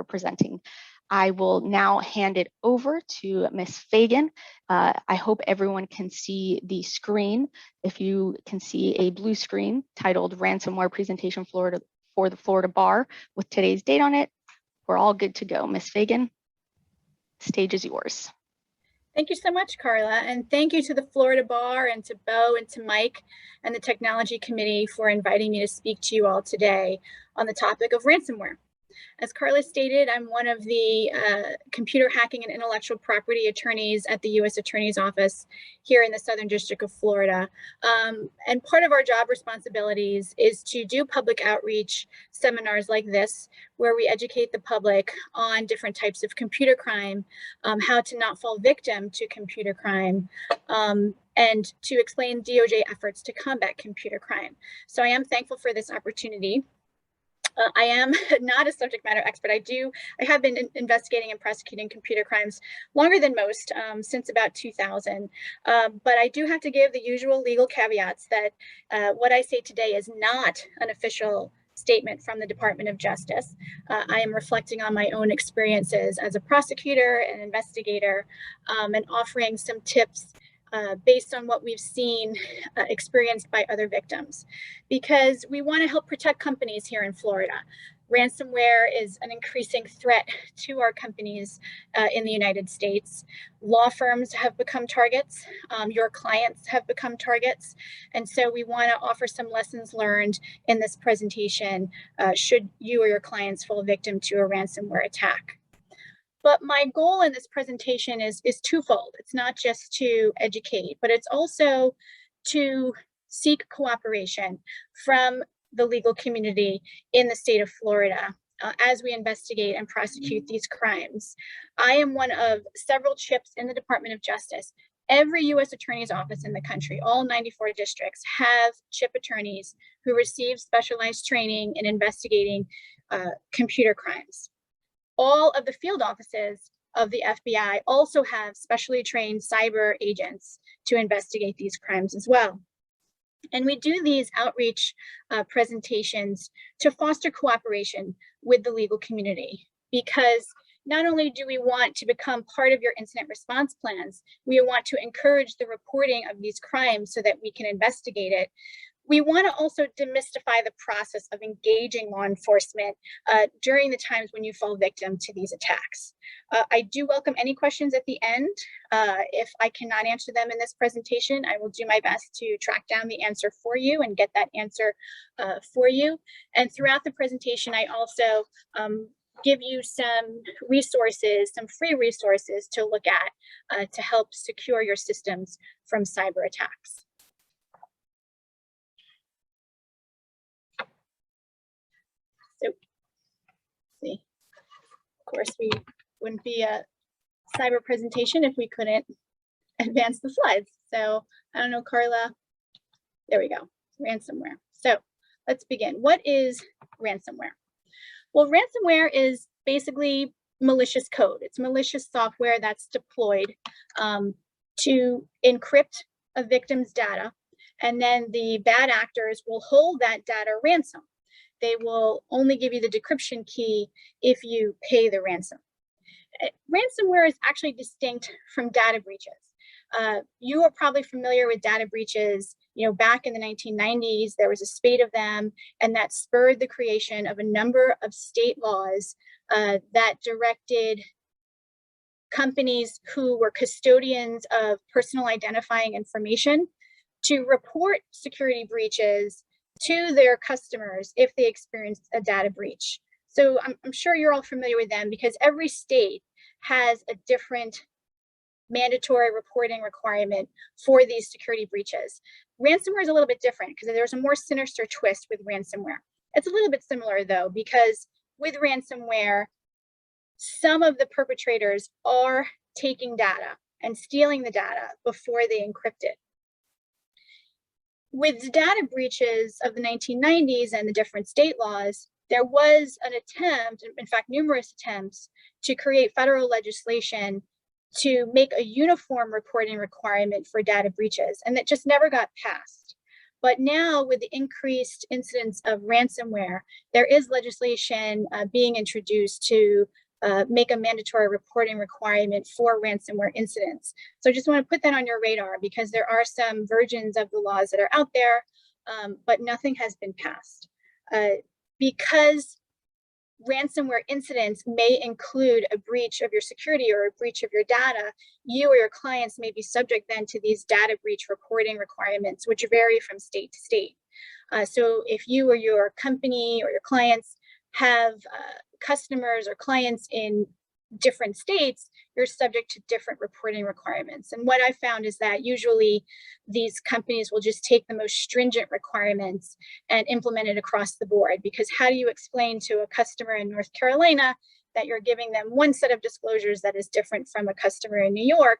presenting. I will now hand it over to Ms. Fagan. I hope everyone can see the screen. If you can see a blue screen titled Ransomware Presentation for the Florida Bar with today's date on it, we're all good to go. Ms. Fagan, stage is yours. Thank you so much, Carla, and thank you to the Florida Bar and to Bo and to Mike and the Technology Committee for inviting me to speak to you all today on the topic of ransomware. As Carla stated, I'm one of the computer hacking and intellectual property attorneys at the U.S. Attorney's Office here in the Southern District of Florida. And part of our job responsibilities is to do public outreach seminars like this, where we educate the public on different types of computer crime, how to not fall victim to computer crime, and to explain DOJ efforts to combat computer crime. So I am thankful for this opportunity. I am not a subject matter expert. I have been investigating and prosecuting computer crimes longer than most, since about 2000. But I do have to give the usual legal caveats that what I say today is not an official statement from the Department of Justice. I am reflecting on my own experiences as a prosecutor and investigator, and offering some tips based on what we've seen experienced by other victims, because we want to help protect companies here in Florida. Ransomware is an increasing threat to our companies in the United States. Law firms have become targets. Your clients have become targets. And so we want to offer some lessons learned in this presentation should you or your clients fall victim to a ransomware attack. But my goal in this presentation is twofold. It's not just to educate, but it's also to seek cooperation from the legal community in the state of Florida as we investigate and prosecute these crimes. I am one of several CHIPs in the Department of Justice. Every U.S. Attorney's Office in the country, all 94 districts, have CHIP attorneys who receive specialized training in investigating computer crimes. All of the field offices of the FBI also have specially trained cyber agents to investigate these crimes as well. And we do these outreach presentations to foster cooperation with the legal community, because not only do we want to become part of your incident response plans, we want to encourage the reporting of these crimes so that we can investigate it. We want to also demystify the process of engaging law enforcement during the times when you fall victim to these attacks. I do welcome any questions at the end. If I cannot answer them in this presentation, I will do my best to track down the answer for you and get that answer for you. And throughout the presentation, I also give you some resources, some free resources to look at to help secure your systems from cyber attacks. So, see, of course, we wouldn't be a cyber presentation if we couldn't advance the slides. So I don't know, Carla, there we go, ransomware. So let's begin. What is ransomware? Well, ransomware is basically malicious code. It's malicious software that's deployed to encrypt a victim's data, and then the bad actors will hold that data ransom. They will only give you the decryption key if you pay the ransom. Ransomware is actually distinct from data breaches. You are probably familiar with data breaches. You know, back in the 1990s, there was a spate of them, and that spurred the creation of a number of state laws that directed companies who were custodians of personal identifying information to report security breaches to their customers if they experienced a data breach. So I'm sure you're all familiar with them, because every state has a different mandatory reporting requirement for these security breaches. Ransomware is a little bit different because there's a more sinister twist with ransomware. It's a little bit similar though, because with ransomware, some of the perpetrators are taking data and stealing the data before they encrypt it. With the data breaches of the 1990s and the different state laws, there was an attempt, in fact, numerous attempts, to create federal legislation to make a uniform reporting requirement for data breaches, and that just never got passed. But now with the increased incidence of ransomware, there is legislation being introduced to make a mandatory reporting requirement for ransomware incidents. So I just want to put that on your radar because there are some versions of the laws that are out there, but nothing has been passed. Because ransomware incidents may include a breach of your security or a breach of your data, you or your clients may be subject then to these data breach reporting requirements, which vary from state to state. So if you or your company or your clients have customers or clients in different states, you're subject to different reporting requirements. And what I found is that usually these companies will just take the most stringent requirements and implement it across the board. Because how do you explain to a customer in North Carolina that you're giving them one set of disclosures that is different from a customer in New York?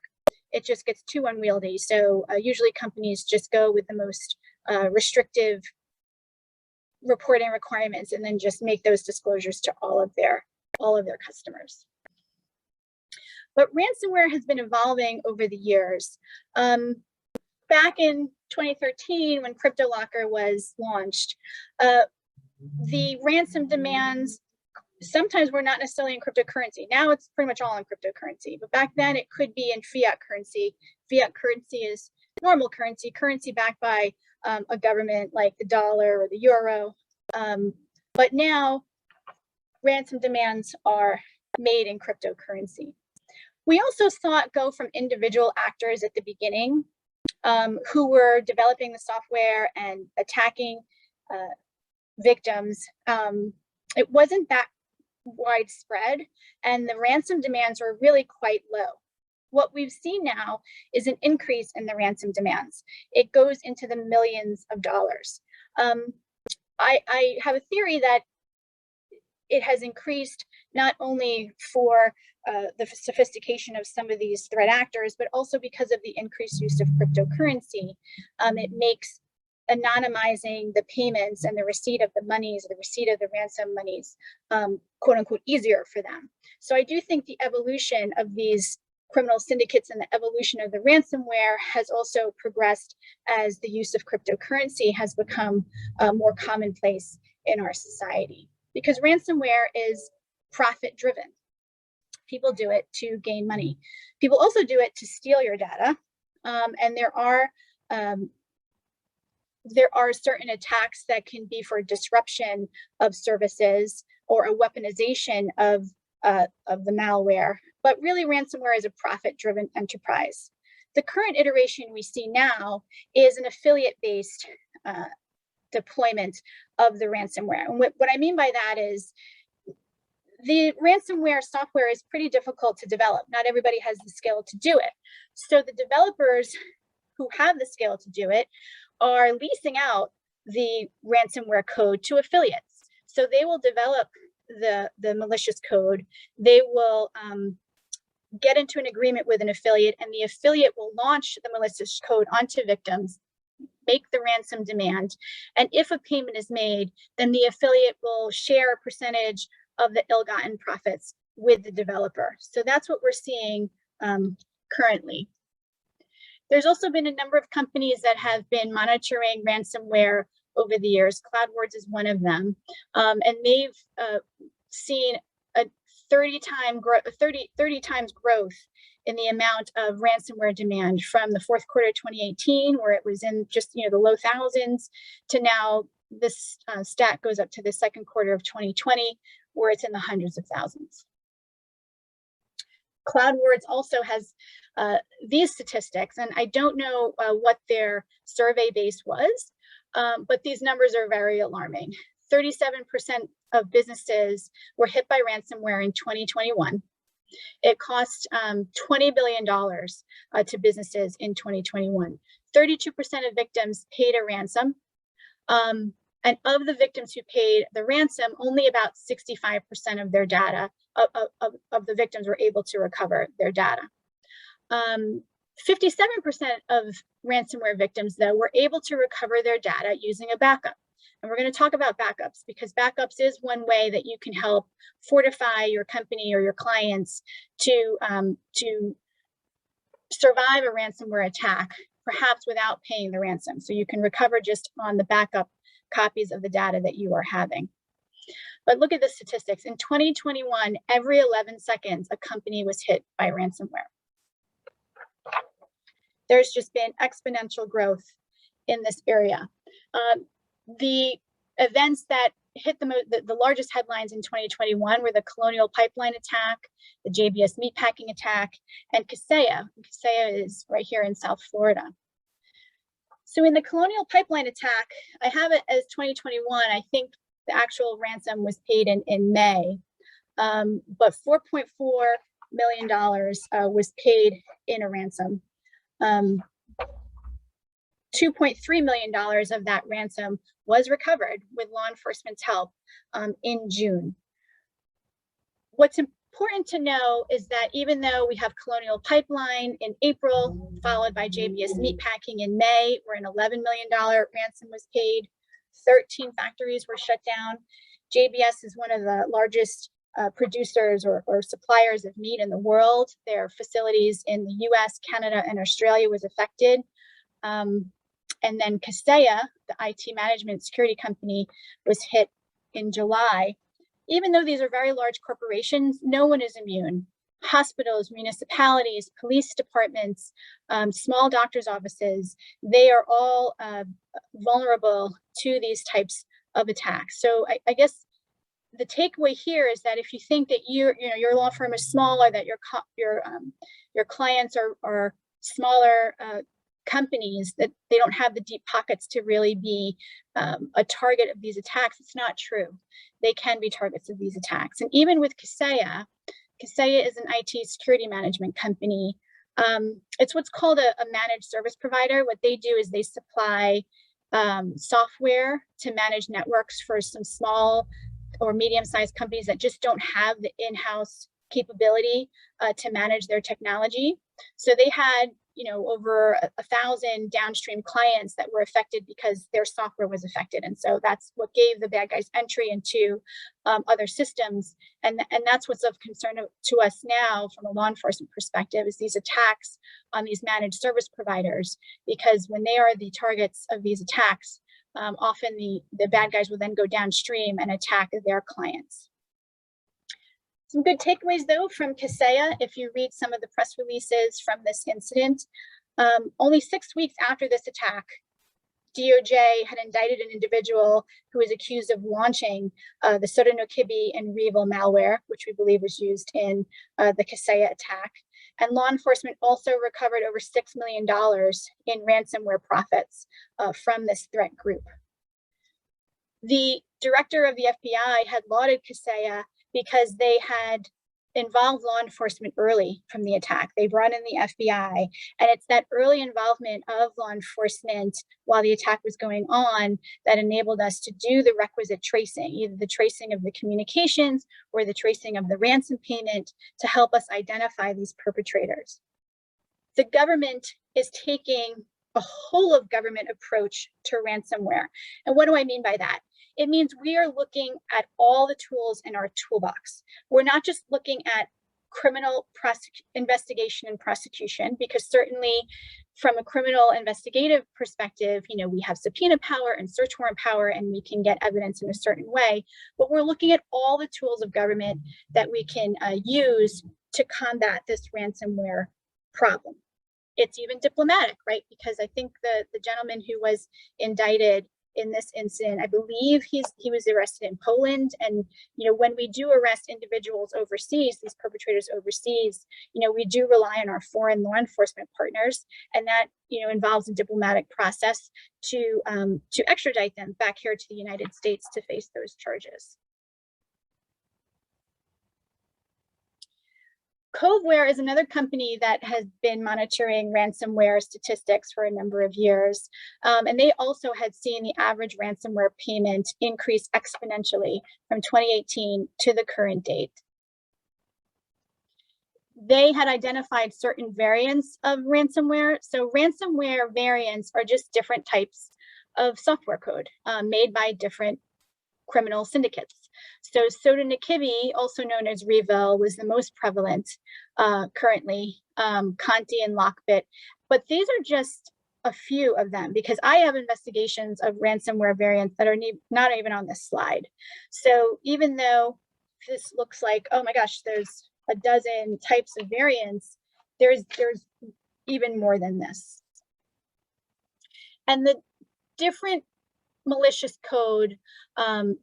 It just gets too unwieldy. So usually companies just go with the most restrictive reporting requirements and then just make those disclosures to all of their customers. But ransomware has been evolving over the years. Back in 2013, when CryptoLocker was launched, the ransom demands sometimes were not necessarily in cryptocurrency. Now it's pretty much all in cryptocurrency, but back then it could be in fiat currency. Fiat currency is normal currency, currency backed by a government like the dollar or the euro. But now ransom demands are made in cryptocurrency. We also saw it go from individual actors at the beginning who were developing the software and attacking victims. It wasn't that widespread, and the ransom demands were really quite low. What we've seen now is an increase in the ransom demands. It goes into the millions of dollars. I have a theory that it has increased not only for the sophistication of some of these threat actors, but also because of the increased use of cryptocurrency. It makes anonymizing the payments and the receipt of the monies, the receipt of the ransom monies, quote unquote, easier for them. So I do think the evolution of these criminal syndicates and the evolution of the ransomware has also progressed as the use of cryptocurrency has become more commonplace in our society. Because ransomware is profit driven. People do it to gain money. People also do it to steal your data. And there are certain attacks that can be for disruption of services or a weaponization of the malware. But really, ransomware is a profit-driven enterprise. The current iteration we see now is an affiliate-based deployment of the ransomware. And what I mean by that is the ransomware software is pretty difficult to develop. Not everybody has the skill to do it. So the developers who have the skill to do it are leasing out the ransomware code to affiliates. So they will develop the malicious code. They will get into an agreement with an affiliate, and the affiliate will launch the malicious code onto victims, make the ransom demand. And if a payment is made, then the affiliate will share a percentage of the ill-gotten profits with the developer. So that's what we're seeing currently. There's also been a number of companies that have been monitoring ransomware over the years. CloudWards is one of them. And they've seen a 30 times growth in the amount of ransomware demand from the fourth quarter of 2018, where it was in just the low thousands, to now this stat goes up to the second quarter of 2020, where it's in the hundreds of thousands. CloudWards also has these statistics, and I don't know what their survey base was, but these numbers are very alarming. 37% of businesses were hit by ransomware in 2021. It cost $20 billion to businesses in 2021. 32% of victims paid a ransom. And of the victims who paid the ransom, only about 65% of their data, of the victims were able to recover their data. 57% of ransomware victims, though, were able to recover their data using a backup. And we're going to talk about backups, because backups is one way that you can help fortify your company or your clients to survive a ransomware attack perhaps without paying the ransom. So you can recover just on the backup copies of the data that you are having. But look at the statistics. In 2021, every 11 seconds, a company was hit by ransomware. There's just been exponential growth in this area. The events that hit the largest headlines in 2021 were the Colonial Pipeline attack, the JBS meatpacking attack, and Kaseya. Kaseya is right here in South Florida. So in the Colonial Pipeline attack, I have it as 2021. I think the actual ransom was paid in May, but $4.4 million was paid in a ransom. $2.3 million of that ransom was recovered with law enforcement's help in June. What's important to know is that even though we have Colonial Pipeline in April, followed by JBS Meatpacking in May, where an $11 million ransom was paid, 13 factories were shut down. JBS is one of the largest producers or suppliers of meat in the world. Their facilities in the US, Canada, and Australia was affected. And then Kaseya, the IT management security company, was hit in July. Even though these are very large corporations, no one is immune. Hospitals, municipalities, police departments, small doctors' offices, they are all vulnerable to these types of attacks. So I guess the takeaway here is that if you think that your law firm is small, or that your clients are smaller companies, that they don't have the deep pockets to really be a target of these attacks, it's not true. They can be targets of these attacks. And even with Kaseya is an IT security management company. It's what's called a managed service provider. What they do is they supply software to manage networks for some small or medium-sized companies that just don't have the in-house capability to manage their technology. So they had over 1,000 downstream clients that were affected because their software was affected. And so that's what gave the bad guys entry into other systems. And that's what's of concern to us now from a law enforcement perspective, is these attacks on these managed service providers, because when they are the targets of these attacks, often the bad guys will then go downstream and attack their clients. Some good takeaways, though, from Kaseya. If you read some of the press releases from this incident, only 6 weeks after this attack, DOJ had indicted an individual who was accused of launching the Sodinokibi and Revil malware, which we believe was used in the Kaseya attack. And law enforcement also recovered over $6 million in ransomware profits from this threat group. The director of the FBI had lauded Kaseya because they had involved law enforcement early from the attack. They brought in the FBI, and it's that early involvement of law enforcement while the attack was going on that enabled us to do the requisite tracing, either the tracing of the communications or the tracing of the ransom payment, to help us identify these perpetrators. The government is taking a whole of government approach to ransomware. And what do I mean by that? It means we are looking at all the tools in our toolbox. We're not just looking at criminal investigation and prosecution, because certainly from a criminal investigative perspective, we have subpoena power and search warrant power, and we can get evidence in a certain way. But we're looking at all the tools of government that we can use to combat this ransomware problem. It's even diplomatic, right? Because I think the gentleman who was indicted in this incident, I believe he was arrested in Poland. And when we do arrest individuals overseas, these perpetrators overseas, we do rely on our foreign law enforcement partners, and that involves a diplomatic process to extradite them back here to the United States to face those charges. Coveware is another company that has been monitoring ransomware statistics for a number of years, and they also had seen the average ransomware payment increase exponentially from 2018 to the current date. They had identified certain variants of ransomware. So ransomware variants are just different types of software code made by different criminal syndicates. So Sodinokibi, also known as Revil, was the most prevalent currently, Conti and Lockbit. But these are just a few of them, because I have investigations of ransomware variants that are not even on this slide. So even though this looks like, oh my gosh, there's a dozen types of variants, there's even more than this. And the different malicious code,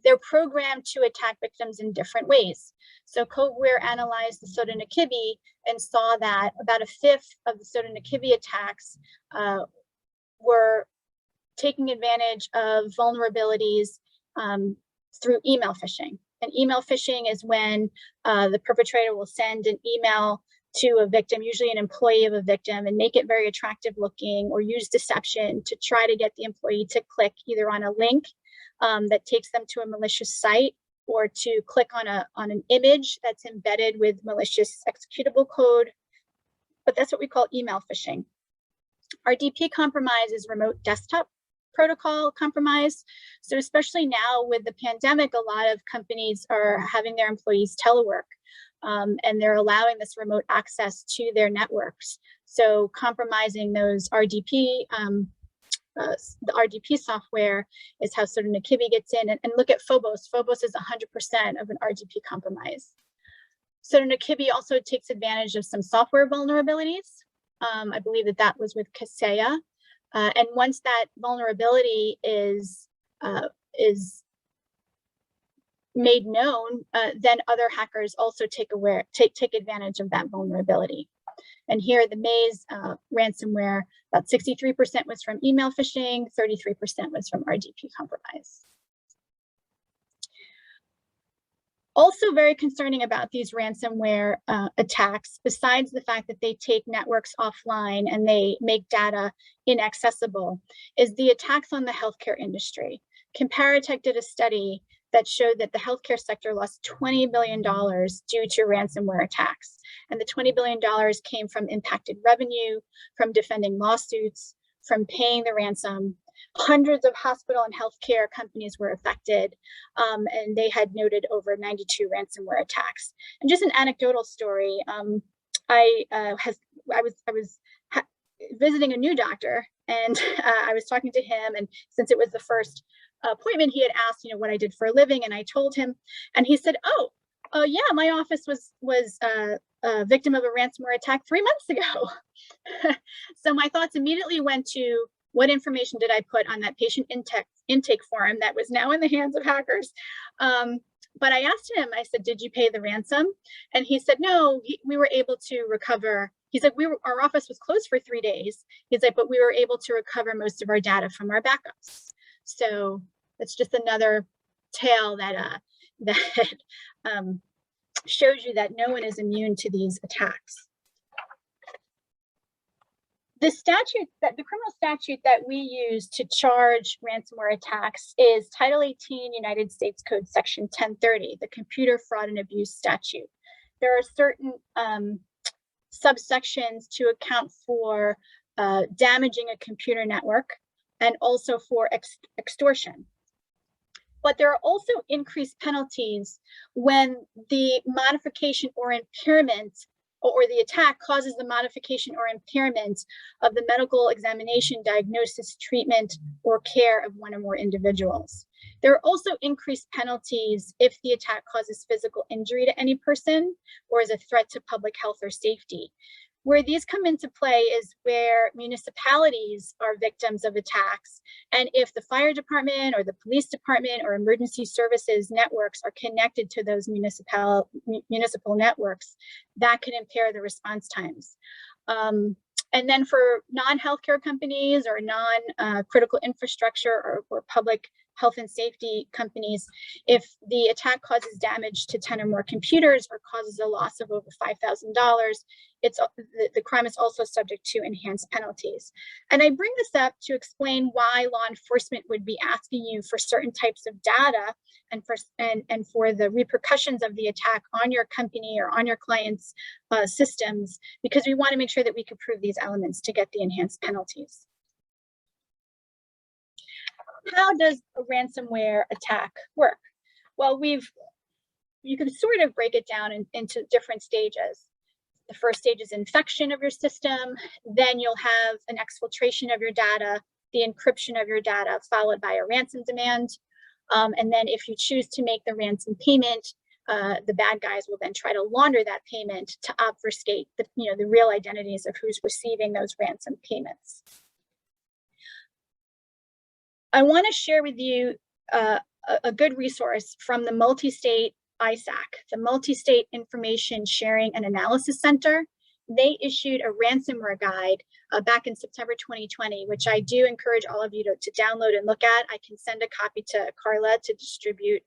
they're programmed to attack victims in different ways. So CodeWare analyzed the Sodinokibi and saw that about 1/5 of the Sodinokibi attacks were taking advantage of vulnerabilities through email phishing. And email phishing is when the perpetrator will send an email to a victim, usually an employee of a victim, and make it very attractive looking, or use deception to try to get the employee to click either on a link that takes them to a malicious site, or to click on an image that's embedded with malicious executable code. But that's what we call email phishing. RDP compromise is remote desktop protocol compromise. So especially now with the pandemic, a lot of companies are having their employees telework, and they're allowing this remote access to their networks. So compromising those RDP, the RDP software is how Sodinokibi gets in. And look at Phobos. Phobos is 100% of an RDP compromise. Sodinokibi also takes advantage of some software vulnerabilities. I believe that was with Kaseya. And once that vulnerability is made known, then other hackers also take advantage of that vulnerability. And here, the Maze ransomware, about 63% was from email phishing, 33% was from RDP compromise. Also very concerning about these ransomware attacks, besides the fact that they take networks offline and they make data inaccessible, is the attacks on the healthcare industry. Comparitech did a study that showed that the healthcare sector lost $20 billion due to ransomware attacks. And the $20 billion came from impacted revenue, from defending lawsuits, from paying the ransom. Hundreds of hospital and healthcare companies were affected, and they had noted over 92 ransomware attacks. And just an anecdotal story, I was visiting a new doctor, and I was talking to him, and since it was the first appointment, he had asked, what I did for a living, and I told him, and he said, "Oh, yeah, my office was a victim of a ransomware attack 3 months ago." So my thoughts immediately went to, what information did I put on that patient intake form that was now in the hands of hackers? But I asked him, I said, "Did you pay the ransom?" And he said, "No, we were able to recover." He's like, our office was closed for 3 days. He's like, "But we were able to recover most of our data from our backups." So that's just another tale that shows you that no one is immune to these attacks. The criminal statute that we use to charge ransomware attacks is Title 18 United States Code Section 1030, the Computer Fraud and Abuse Statute. There are certain subsections to account for damaging a computer network and also for extortion. But there are also increased penalties when the modification or impairment or the attack causes the modification or impairment of the medical examination, diagnosis, treatment, or care of one or more individuals. There are also increased penalties if the attack causes physical injury to any person or is a threat to public health or safety. Where these come into play is where municipalities are victims of attacks. And if the fire department or the police department or emergency services networks are connected to those municipal networks, that can impair the response times. And then for non-healthcare companies or non-critical infrastructure or public health and safety companies, if the attack causes damage to 10 or more computers or causes a loss of over $5,000, the crime is also subject to enhanced penalties. And I bring this up to explain why law enforcement would be asking you for certain types of data and for the repercussions of the attack on your company or on your client's systems, because we want to make sure that we can prove these elements to get the enhanced penalties. How does a ransomware attack work? Well, you can sort of break it down into different stages. The first stage is infection of your system. Then you'll have an exfiltration of your data, the encryption of your data, followed by a ransom demand. And then if you choose to make the ransom payment, the bad guys will then try to launder that payment to obfuscate the real identities of who's receiving those ransom payments. I want to share with you a good resource from the multi-state ISAC, the Multi-State Information Sharing and Analysis Center. They issued a ransomware guide back in September 2020, which I do encourage all of you to download and look at. I can send a copy to Carla to distribute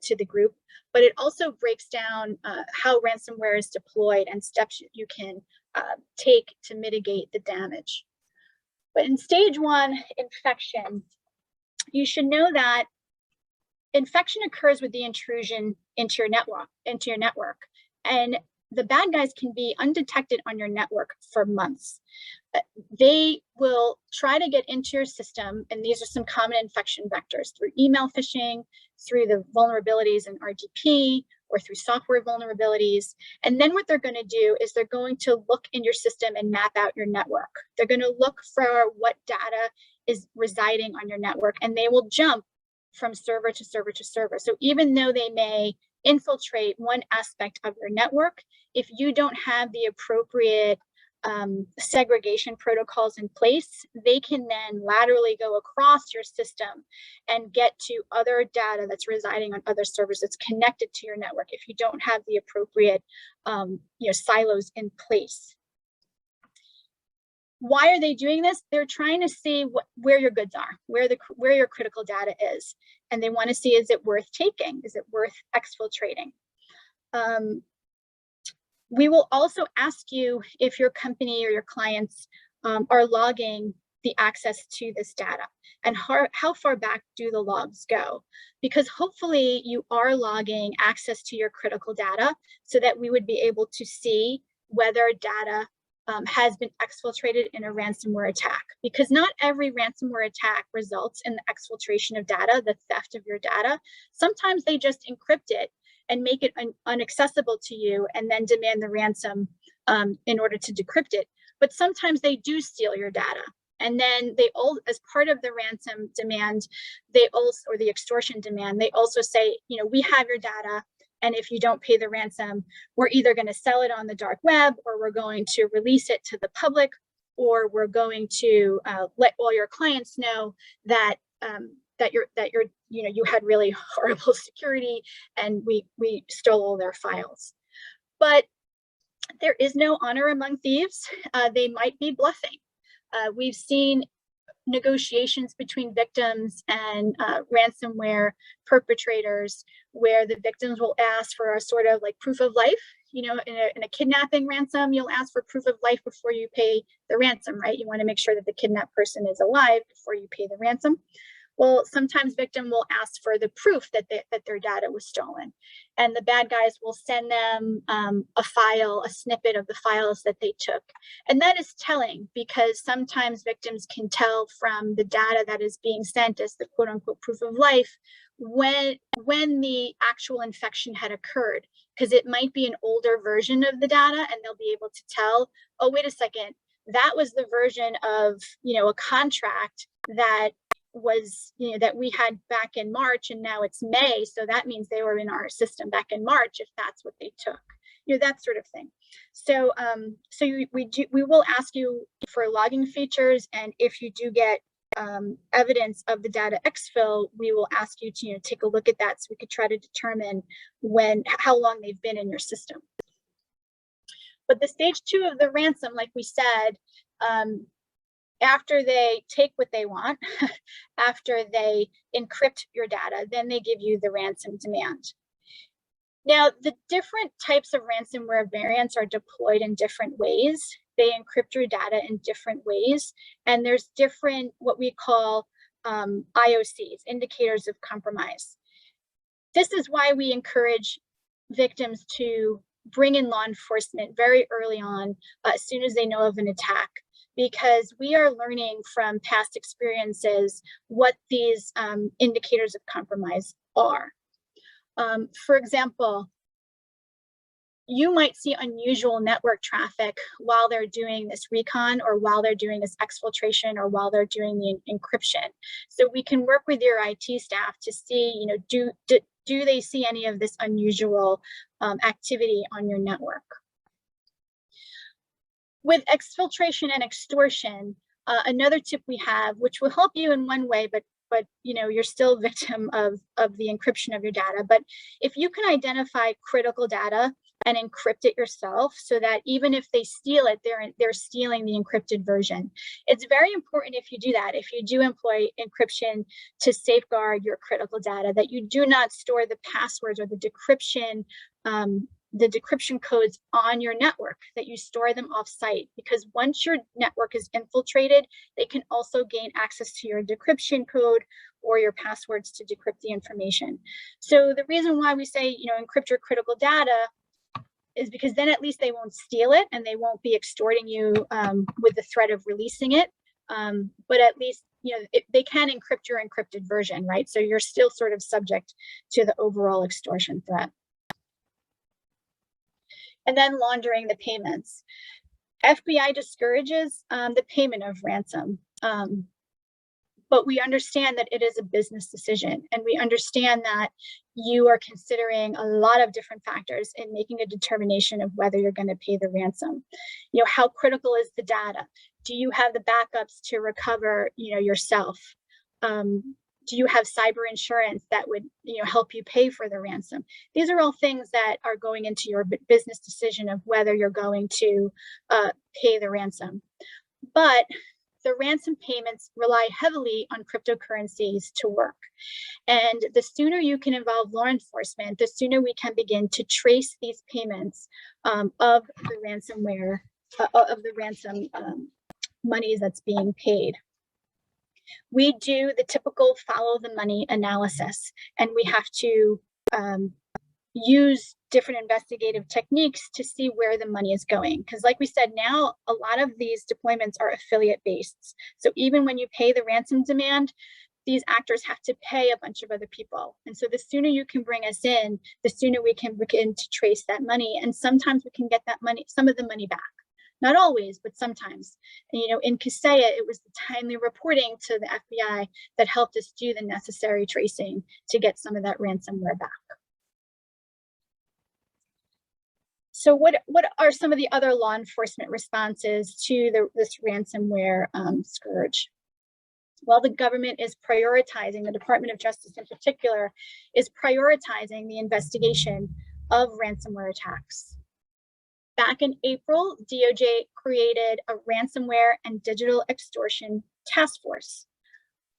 to the group, but it also breaks down how ransomware is deployed and steps you can take to mitigate the damage. But in stage 1, infection, you should know that infection occurs with the intrusion into your network, and the bad guys can be undetected on your network for months. They will try to get into your system, and these are some common infection vectors through email phishing, through the vulnerabilities in RDP, or through software vulnerabilities. And then what they're going to do is they're going to look in your system and map out your network. They're going to look for what data is residing on your network, and they will jump from server to server to server. So even though they may infiltrate one aspect of your network, if you don't have the appropriate segregation protocols in place, they can then laterally go across your system and get to other data that's residing on other servers that's connected to your network if you don't have the appropriate silos in place. Why are they doing this? They're trying to see where your goods are, where your critical data is, and they want to see, is it worth taking? Is it worth exfiltrating? We will also ask you if your company or your clients are logging the access to this data, and how far back do the logs go? Because hopefully you are logging access to your critical data so that we would be able to see whether data has been exfiltrated in a ransomware attack, because not every ransomware attack results in the exfiltration of data, the theft of your data. Sometimes they just encrypt it and make it inaccessible to you and then demand the ransom in order to decrypt it. But sometimes they do steal your data. And then they all, as part of the ransom demand, they also, or the extortion demand, they also say, we have your data, and if you don't pay the ransom, we're either going to sell it on the dark web, or we're going to release it to the public, or we're going to let all your clients know that you had really horrible security, and we stole all their files. But there is no honor among thieves. They might be bluffing. We've seen negotiations between victims and ransomware perpetrators where the victims will ask for a sort of like proof of life. In a kidnapping ransom, you'll ask for proof of life before you pay the ransom, right? You want to make sure that the kidnapped person is alive before you pay the ransom. Well, sometimes victim will ask for the proof that their data was stolen, and the bad guys will send them a file, a snippet of the files that they took. And that is telling, because sometimes victims can tell from the data that is being sent as the quote unquote proof of life when the actual infection had occurred, because it might be an older version of the data, and they'll be able to tell, oh, wait a second, that was the version of a contract that was that we had back in March, and now it's May, so that means they were in our system back in March if that's what they took, that sort of thing. So we will ask you for logging features, and if you do get evidence of the data exfil, we will ask you to take a look at that so we could try to determine how long they've been in your system. But the stage 2 of the ransom, like we said, after they take what they want, after they encrypt your data, then they give you the ransom demand. Now, the different types of ransomware variants are deployed in different ways. They encrypt your data in different ways, and there's different, what we call IOCs, indicators of compromise. This is why we encourage victims to bring in law enforcement very early on, as soon as they know of an attack, because we are learning from past experiences what these indicators of compromise are. For example, you might see unusual network traffic while they're doing this recon, or while they're doing this exfiltration, or while they're doing the encryption. So we can work with your IT staff to see, do they see any of this unusual activity on your network? With exfiltration and extortion, another tip we have, which will help you in one way, but you're still a victim of the encryption of your data. But if you can identify critical data and encrypt it yourself, so that even if they steal it, they're stealing the encrypted version. It's very important if you do that, if you do employ encryption to safeguard your critical data, that you do not store the passwords or the decryption codes on your network, that you store them off-site, because once your network is infiltrated, they can also gain access to your decryption code or your passwords to decrypt the information. So the reason why we say, encrypt your critical data is because then at least they won't steal it and they won't be extorting you with the threat of releasing it. But at least, they can encrypt your encrypted version, right? So you're still sort of subject to the overall extortion threat. And then laundering the payments. FBI discourages the payment of ransom, but we understand that it is a business decision, and we understand that you are considering a lot of different factors in making a determination of whether you're going to pay the ransom. How critical is the data? Do you have the backups to recover, yourself? Do you have cyber insurance that would, help you pay for the ransom? These are all things that are going into your business decision of whether you're going to pay the ransom. But the ransom payments rely heavily on cryptocurrencies to work. And the sooner you can involve law enforcement, the sooner we can begin to trace these payments of the ransomware, of the ransom monies that's being paid. We do the typical follow the money analysis, and we have to use different investigative techniques to see where the money is going. Because like we said, now a lot of these deployments are affiliate based. So even when you pay the ransom demand, these actors have to pay a bunch of other people. And so the sooner you can bring us in, the sooner we can begin to trace that money. And sometimes we can get that money, some of the money back. Not always, but sometimes. And, in Kaseya, it was the timely reporting to the FBI that helped us do the necessary tracing to get some of that ransomware back. So what are some of the other law enforcement responses to this ransomware scourge? Well, the government is prioritizing, the Department of Justice in particular, is prioritizing the investigation of ransomware attacks. Back in April, DOJ created a ransomware and digital extortion task force.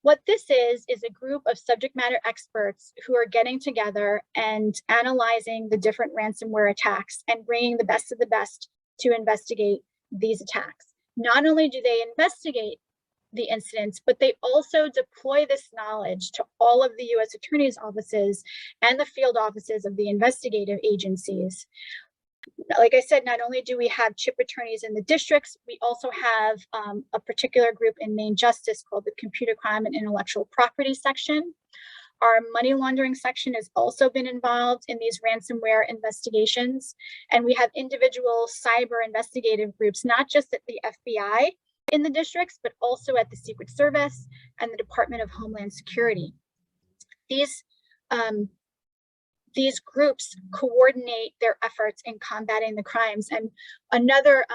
What this is a group of subject matter experts who are getting together and analyzing the different ransomware attacks and bringing the best of the best to investigate these attacks. Not only do they investigate the incidents, but they also deploy this knowledge to all of the U.S. attorneys' offices and the field offices of the investigative agencies. Like I said, not only do we have CHIP attorneys in the districts, we also have a particular group in Maine Justice called the Computer Crime and Intellectual Property section. Our money laundering section has also been involved in these ransomware investigations. And we have individual cyber investigative groups, not just at the FBI in the districts, but also at the Secret Service and the Department of Homeland Security. These groups coordinate their efforts in combating the crimes. And another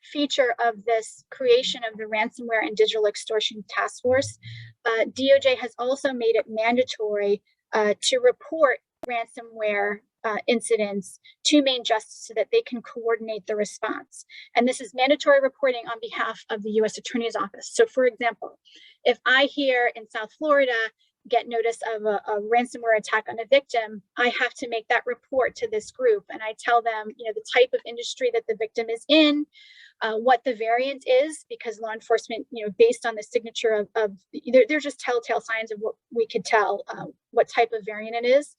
feature of this creation of the Ransomware and Digital Extortion Task Force, DOJ has also made it mandatory to report ransomware incidents to Maine Justice so that they can coordinate the response. And this is mandatory reporting on behalf of the U.S. Attorney's Office. So for example, if I here in South Florida get notice of a ransomware attack on a victim, I have to make that report to this group. And I tell them, the type of industry that the victim is in, what the variant is, because law enforcement, based on the signature of they're just telltale signs of what we could tell what type of variant it is,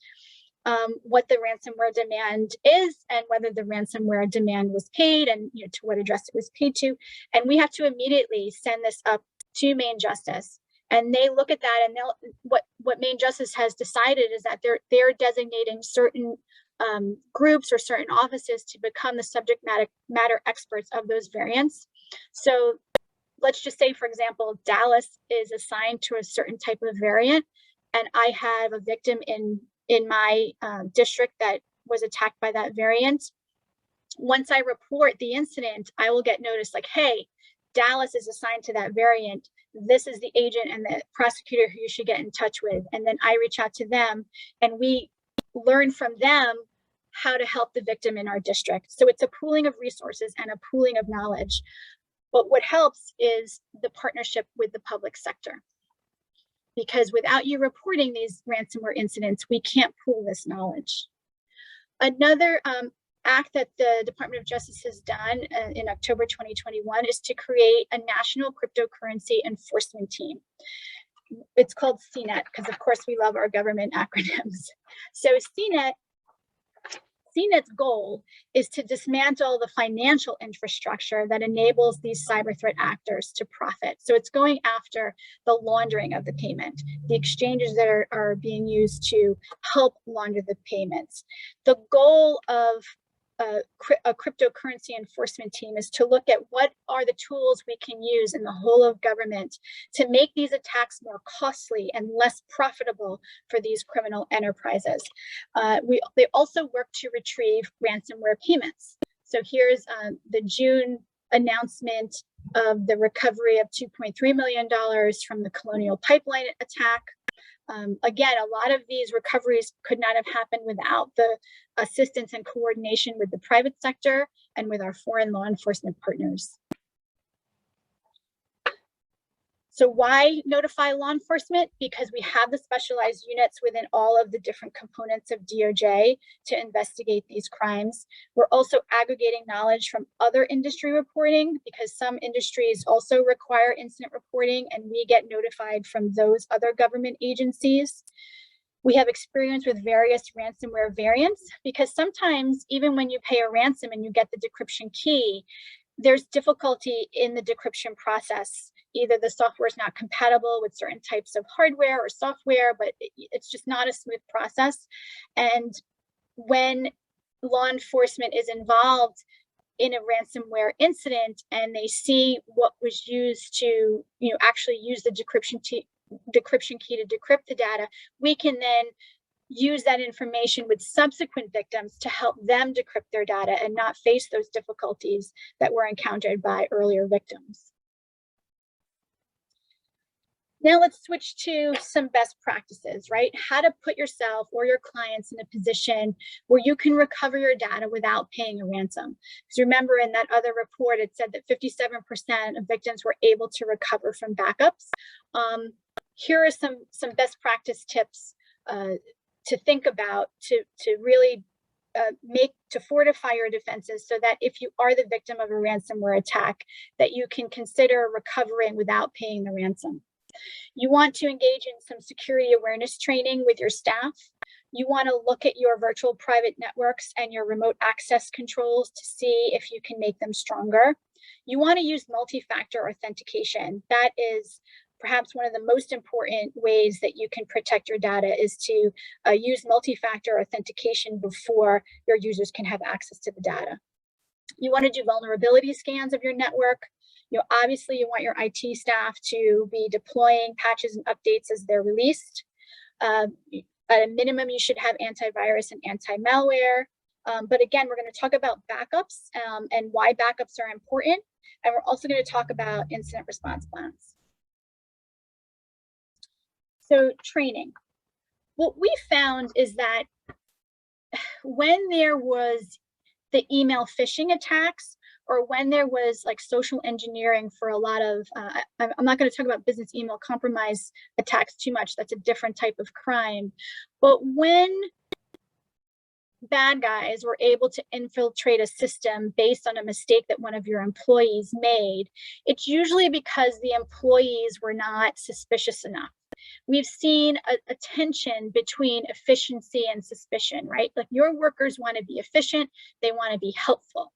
what the ransomware demand is, and whether the ransomware demand was paid, and to what address it was paid to. And we have to immediately send this up to Maine Justice. And they look at that, and what Maine Justice has decided is that they're designating certain groups or certain offices to become the subject matter experts of those variants. So let's just say, for example, Dallas is assigned to a certain type of variant, and I have a victim in my district that was attacked by that variant. Once I report the incident, I will get notice like, hey, Dallas is assigned to that variant. This is the agent and the prosecutor who you should get in touch with. And then I reach out to them and we learn from them how to help the victim in our district. So it's a pooling of resources and a pooling of knowledge. But what helps is the partnership with the public sector. Because without you reporting these ransomware incidents, we can't pool this knowledge. Another act that the Department of Justice has done in October 2021 is to create a national cryptocurrency enforcement team. It's called CNET because, of course, we love our government acronyms. So CNET's goal is to dismantle the financial infrastructure that enables these cyber threat actors to profit. So it's going after the laundering of the payment, the exchanges that are being used to help launder the payments. The goal of a cryptocurrency enforcement team is to look at what are the tools we can use in the whole of government to make these attacks more costly and less profitable for these criminal enterprises. They also work to retrieve ransomware payments. So here's the June announcement of the recovery of $2.3 million from the Colonial Pipeline attack. Again, a lot of these recoveries could not have happened without the assistance and coordination with the private sector and with our foreign law enforcement partners. So why notify law enforcement? Because we have the specialized units within all of the different components of DOJ to investigate these crimes. We're also aggregating knowledge from other industry reporting because some industries also require incident reporting and we get notified from those other government agencies. We have experience with various ransomware variants because sometimes even when you pay a ransom and you get the decryption key, there's difficulty in the decryption process. Either the software is not compatible with certain types of hardware or software, but it's just not a smooth process. And when law enforcement is involved in a ransomware incident and they see what was used to, actually use the decryption key to decrypt the data, we can then use that information with subsequent victims to help them decrypt their data and not face those difficulties that were encountered by earlier victims. Now let's switch to some best practices, right? How to put yourself or your clients in a position where you can recover your data without paying a ransom. Because remember in that other report, it said that 57% of victims were able to recover from backups. Here are some best practice tips to think about to really to fortify your defenses so that if you are the victim of a ransomware attack, that you can consider recovering without paying the ransom. You want to engage in some security awareness training with your staff. You want to look at your virtual private networks and your remote access controls to see if you can make them stronger. You want to use multi-factor authentication. That is perhaps one of the most important ways that you can protect your data is to use multi-factor authentication before your users can have access to the data. You want to do vulnerability scans of your network. Obviously you want your IT staff to be deploying patches and updates as they're released. At a minimum, you should have antivirus and anti-malware. But again, we're going to talk about backups and why backups are important. And we're also going to talk about incident response plans. So training. What we found is that when there was the email phishing attacks, or when there was like social engineering for a lot of, I'm not going to talk about business email compromise attacks too much, that's a different type of crime. But when bad guys were able to infiltrate a system based on a mistake that one of your employees made, it's usually because the employees were not suspicious enough. We've seen a tension between efficiency and suspicion, right? Like your workers want to be efficient, they want to be helpful.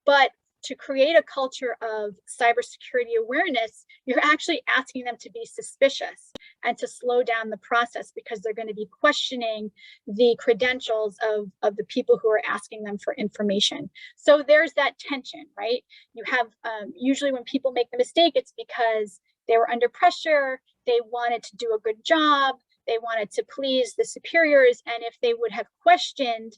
But to create a culture of cybersecurity awareness, you're actually asking them to be suspicious and to slow down the process, because they're going to be questioning the credentials of the people who are asking them for information. So there's that tension, right? You have usually when people make the mistake, it's because they were under pressure, they wanted to do a good job, they wanted to please the superiors, and if they would have questioned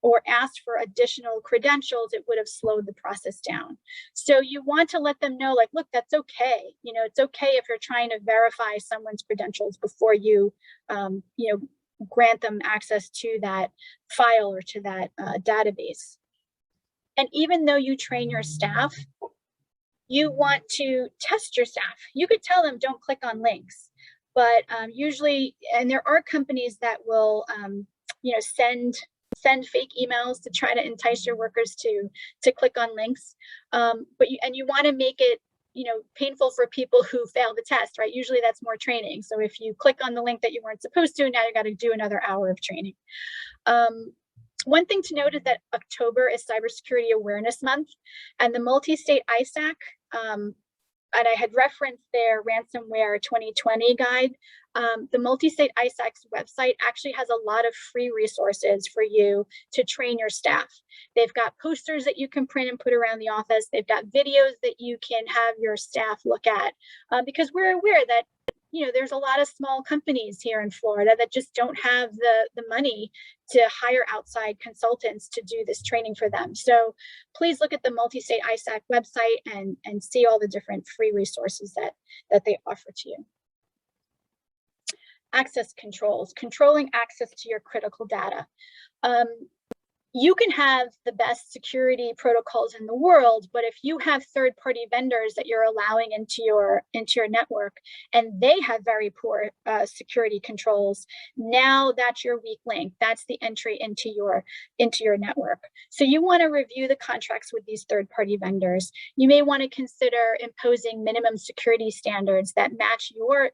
or asked for additional credentials, it would have slowed the process down. So you want to let them know, like, look, that's okay. You know, it's okay if you're trying to verify someone's credentials before you, grant them access to that file or to that database. And even though you train your staff, you want to test your staff. You could tell them, don't click on links. But usually, and there are companies that will, send fake emails to try to entice your workers to click on links. But you want to make it, painful for people who fail the test, right? Usually that's more training. So if you click on the link that you weren't supposed to, now you got to do another hour of training. One thing to note is that October is Cybersecurity Awareness Month, and the multi-state ISAC, and I had referenced their Ransomware 2020 guide. The multi-state ISAC's website actually has a lot of free resources for you to train your staff. They've got posters that you can print and put around the office. They've got videos that you can have your staff look at, because we're aware that there's a lot of small companies here in Florida that just don't have the money to hire outside consultants to do this training for them. So please look at the multi-state ISAC website and see all the different free resources that they offer to you. Access controls, controlling access to your critical data. You can have the best security protocols in the world, but if you have third-party vendors that you're allowing into your network and they have very poor security controls, now that's your weak link. That's the entry into your network. So you want to review the contracts with these third-party vendors. You may want to consider imposing minimum security standards that match your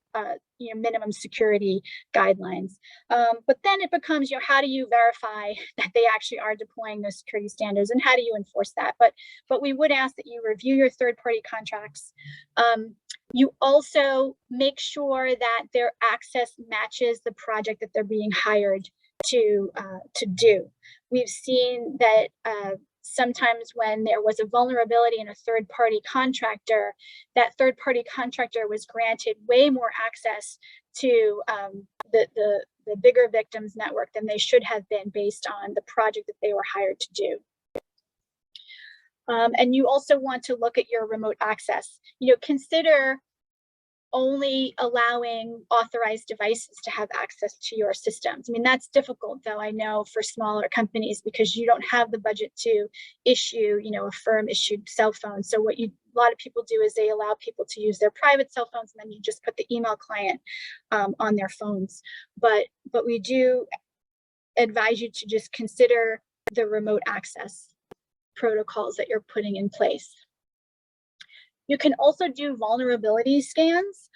minimum security guidelines. But then it becomes, how do you verify that they actually are deploying those security standards, and how do you enforce that? But we would ask that you review your third-party contracts. You also make sure that their access matches the project that they're being hired to do. We've seen that sometimes when there was a vulnerability in a third-party contractor, that third-party contractor was granted way more access to the bigger victims network than they should have been based on the project that they were hired to do. And you also want to look at your remote access. Consider only allowing authorized devices to have access to your systems. I mean, that's difficult, though, I know, for smaller companies, because you don't have the budget to issue, a firm-issued cell phone. So what a lot of people do is they allow people to use their private cell phones, and then you just put the email client on their phones. But we do advise you to just consider the remote access protocols that you're putting in place. You can also do vulnerability scans,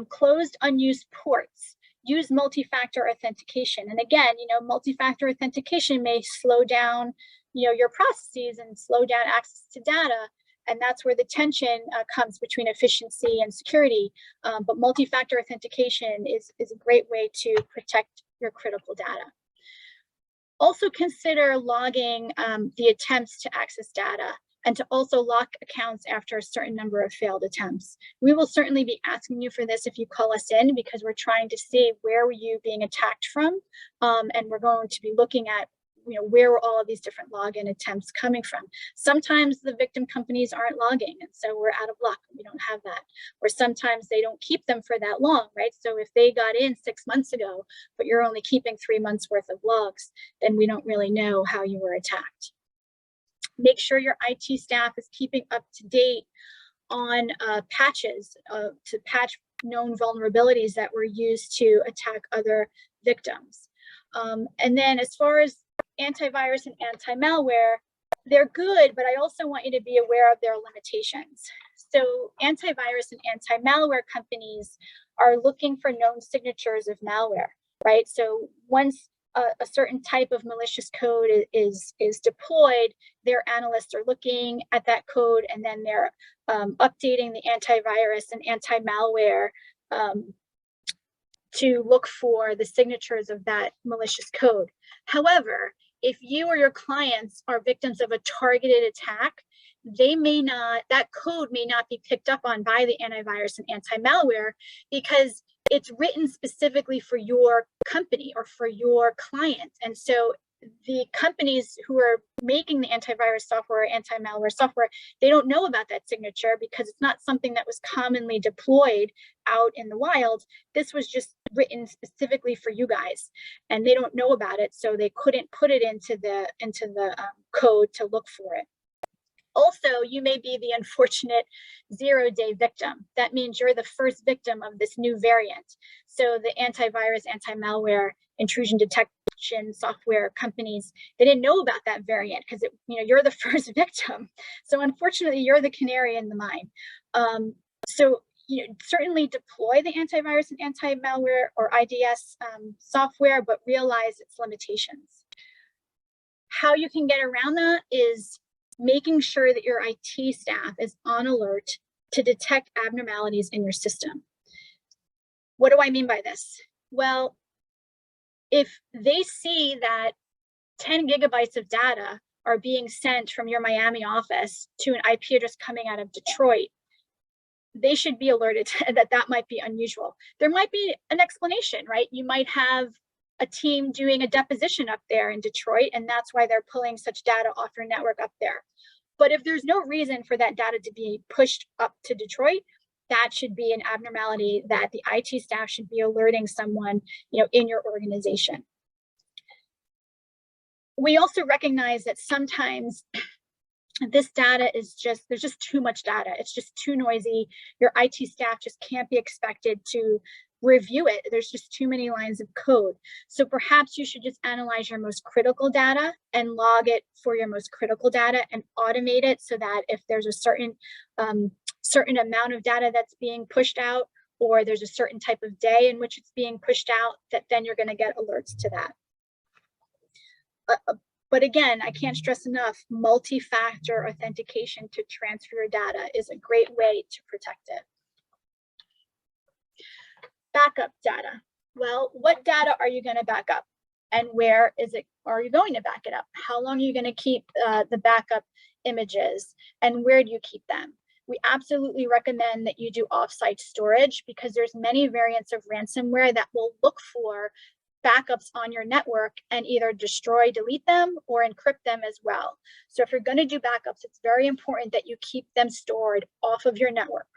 closed unused ports, use multi-factor authentication. And again, multi-factor authentication may slow down, your processes and slow down access to data. And that's where the tension comes between efficiency and security. But multi-factor authentication is a great way to protect your critical data. Also consider logging the attempts to access data, and to also lock accounts after a certain number of failed attempts. We will certainly be asking you for this if you call us in, because we're trying to see where were you being attacked from, and we're going to be looking at where were all of these different login attempts coming from. Sometimes the victim companies aren't logging, and so we're out of luck. We don't have that. Or sometimes they don't keep them for that long, right? So if they got in 6 months ago, but you're only keeping 3 months worth of logs, then we don't really know how you were attacked. Make sure your IT staff is keeping up to date on patches to patch known vulnerabilities that were used to attack other victims. And then as far as antivirus and anti-malware, they're good, but I also want you to be aware of their limitations. So antivirus and anti-malware companies are looking for known signatures of malware, right? So once a certain type of malicious code is deployed, their analysts are looking at that code, and then they're updating the antivirus and anti-malware to look for the signatures of that malicious code. However, if you or your clients are victims of a targeted attack, that code may not be picked up on by the antivirus and anti-malware because it's written specifically for your company or for your client. And so the companies who are making the antivirus software or anti-malware software, they don't know about that signature because it's not something that was commonly deployed out in the wild. This was just written specifically for you guys, and they don't know about it, so they couldn't put it into the code to look for it. Also, you may be the unfortunate zero-day victim. That means you're the first victim of this new variant. So the antivirus, anti-malware, intrusion detection software companies, they didn't know about that variant because you're the first victim. So unfortunately, you're the canary in the mine. So certainly deploy the antivirus and anti-malware or IDS software, but realize its limitations. How you can get around that is making sure that your IT staff is on alert to detect abnormalities in your system. What do I mean by this? Well, if they see that 10 gigabytes of data are being sent from your Miami office to an IP address coming out of Detroit, they should be alerted that might be unusual. There might be an explanation, right? You might have a team doing a deposition up there in Detroit, and that's why they're pulling such data off your network up there. But if there's no reason for that data to be pushed up to Detroit, that should be an abnormality that the IT staff should be alerting someone, in your organization. We also recognize that sometimes this data is there's just too much data. It's just too noisy. Your IT staff just can't be expected to review it. There's just too many lines of code. So perhaps you should just analyze your most critical data and log it for your most critical data and automate it so that if there's a certain amount of data that's being pushed out, or there's a certain type of day in which it's being pushed out, that then you're going to get alerts to that. But again, I can't stress enough, multi-factor authentication to transfer your data is a great way to protect it. Backup data. Well, what data are you going to back up? And where are you going to back it up? How long are you going to keep the backup images? And where do you keep them? We absolutely recommend that you do offsite storage because there's many variants of ransomware that will look for backups on your network and either destroy, delete them, or encrypt them as well. So if you're going to do backups, it's very important that you keep them stored off of your network.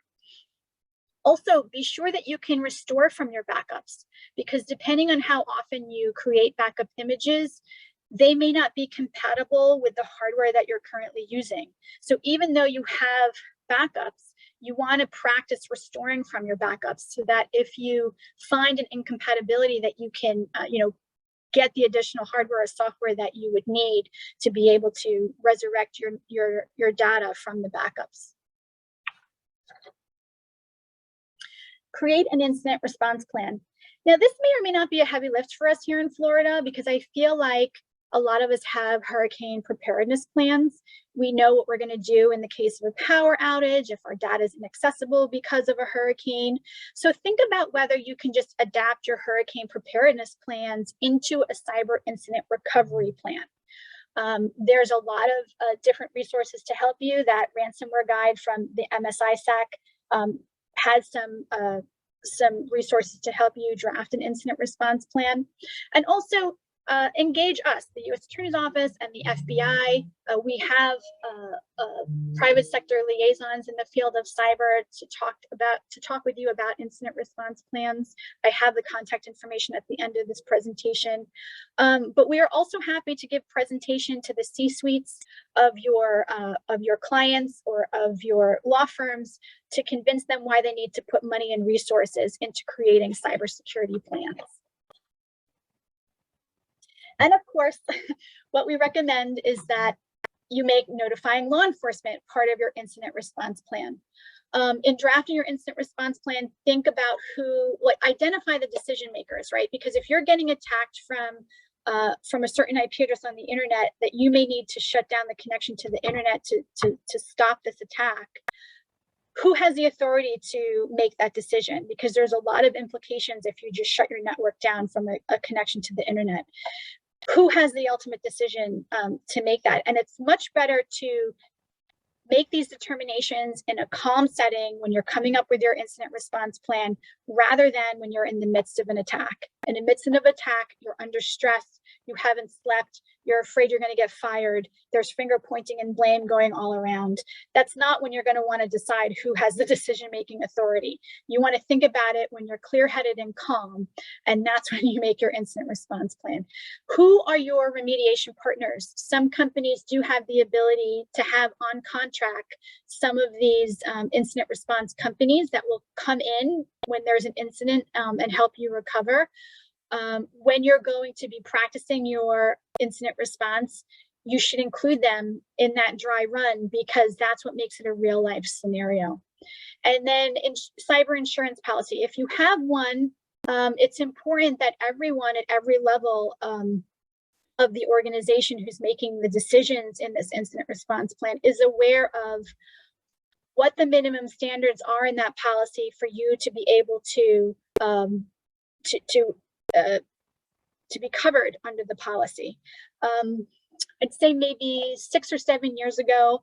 Also, be sure that you can restore from your backups because depending on how often you create backup images, they may not be compatible with the hardware that you're currently using. So even though you have backups, you want to practice restoring from your backups so that if you find an incompatibility that you can, get the additional hardware or software that you would need to be able to resurrect your data from the backups. Create an incident response plan. Now, this may or may not be a heavy lift for us here in Florida because I feel like a lot of us have hurricane preparedness plans. We know what we're going to do in the case of a power outage, if our data is inaccessible because of a hurricane. So think about whether you can just adapt your hurricane preparedness plans into a cyber incident recovery plan. There's a lot of different resources to help you. That ransomware guide from the MSISAC has some resources to help you draft an incident response plan. And also engage us, the U.S. Attorney's Office and the FBI. We have private sector liaisons in the field of cyber to talk with you about incident response plans. I have the contact information at the end of this presentation. But we are also happy to give presentation to the C-suites of your clients or of your law firms to convince them why they need to put money and resources into creating cybersecurity plans. And of course, what we recommend is that you make notifying law enforcement part of your incident response plan. In drafting your incident response plan, think about identify the decision makers, right? Because if you're getting attacked from from a certain IP address on the internet, that you may need to shut down the connection to the internet to stop this attack, who has the authority to make that decision? Because there's a lot of implications if you just shut your network down from a connection to the internet. Who has the ultimate decision to make that? And it's much better to make these determinations in a calm setting when you're coming up with your incident response plan, rather than when you're in the midst of an attack. In the midst of an attack, you're under stress, you haven't slept, you're afraid you're going to get fired, there's finger pointing and blame going all around. That's not when you're going to want to decide who has the decision-making authority. You want to think about it when you're clear-headed and calm, and that's when you make your incident response plan. Who are your remediation partners? Some companies do have the ability to have on contract some of these incident response companies that will come in when there's an incident and help you recover. When you're going to be practicing your incident response, you should include them in that dry run, because that's what makes it a real life scenario. And then in cyber insurance policy, if you have one, it's important that everyone at every level of the organization who's making the decisions in this incident response plan is aware of what the minimum standards are in that policy for you to be able to be covered under the policy. I'd say maybe 6 or 7 years ago,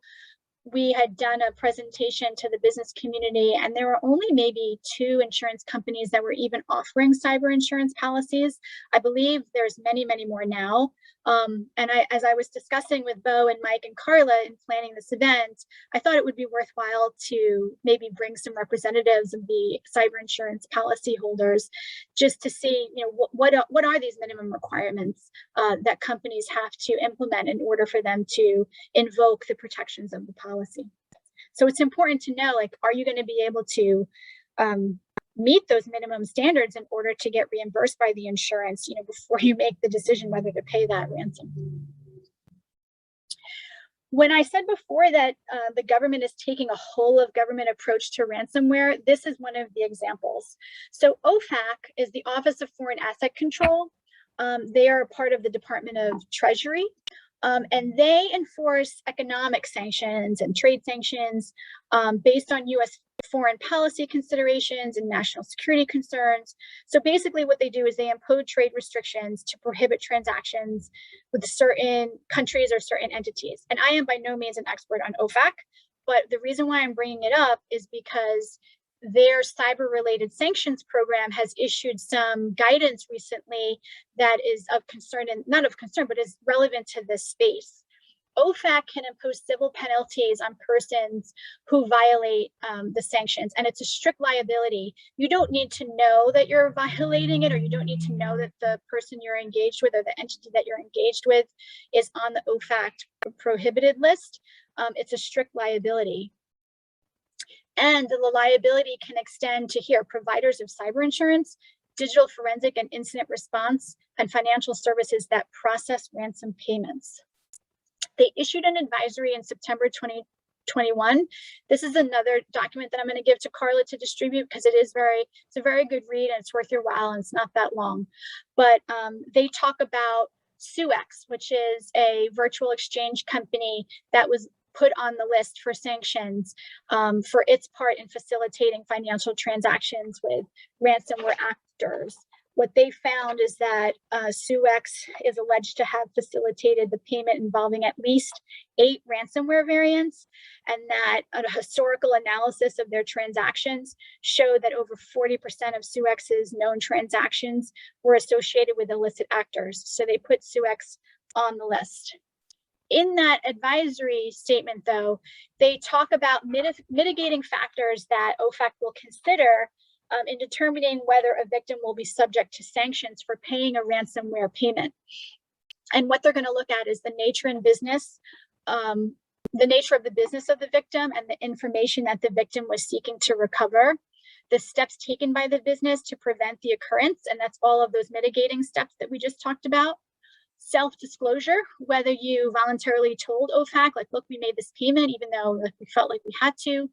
we had done a presentation to the business community, and there were only maybe 2 insurance companies that were even offering cyber insurance policies. I believe there's many, many more now. As I was discussing with Bo and Mike and Carla in planning this event, I thought it would be worthwhile to maybe bring some representatives of the cyber insurance policy holders, just to see, what are these minimum requirements that companies have to implement in order for them to invoke the protections of the policy. So it's important to know, like, are you going to be able to meet those minimum standards in order to get reimbursed by the insurance, before you make the decision whether to pay that ransom. When I said before that the government is taking a whole of government approach to ransomware, this is one of the examples. So OFAC is the Office of Foreign Asset Control. They are a part of the Department of Treasury. And they enforce economic sanctions and trade sanctions based on U.S. foreign policy considerations and national security concerns. So basically what they do is they impose trade restrictions to prohibit transactions with certain countries or certain entities. And I am by no means an expert on OFAC, but the reason why I'm bringing it up is because their cyber-related sanctions program has issued some guidance recently that is of concern, and not of concern, but is relevant to this space. OFAC can impose civil penalties on persons who violate the sanctions, and it's a strict liability. You don't need to know that you're violating it, or you don't need to know that the person you're engaged with or the entity that you're engaged with is on the OFAC prohibited list. It's a strict liability. And the liability can extend to providers of cyber insurance, digital forensic and incident response, and financial services that process ransom payments. They issued an advisory in September 2021. This is another document that I'm going to give to Carla to distribute, because it's a very good read, and it's worth your while, and it's not that long. But they talk about SUEX, which is a virtual exchange company that was put on the list for sanctions for its part in facilitating financial transactions with ransomware actors. What they found is that SUEX is alleged to have facilitated the payment involving at least 8 ransomware variants, and that a historical analysis of their transactions showed that over 40% of SUEX's known transactions were associated with illicit actors. So they put SUEX on the list. In that advisory statement, though, they talk about mitigating factors that OFAC will consider in determining whether a victim will be subject to sanctions for paying a ransomware payment. And what they're going to look at is the nature of the business of the victim and the information that the victim was seeking to recover, the steps taken by the business to prevent the occurrence, and that's all of those mitigating steps that we just talked about. Self-disclosure, whether you voluntarily told OFAC, like, look, we made this payment, even though we felt like we had to.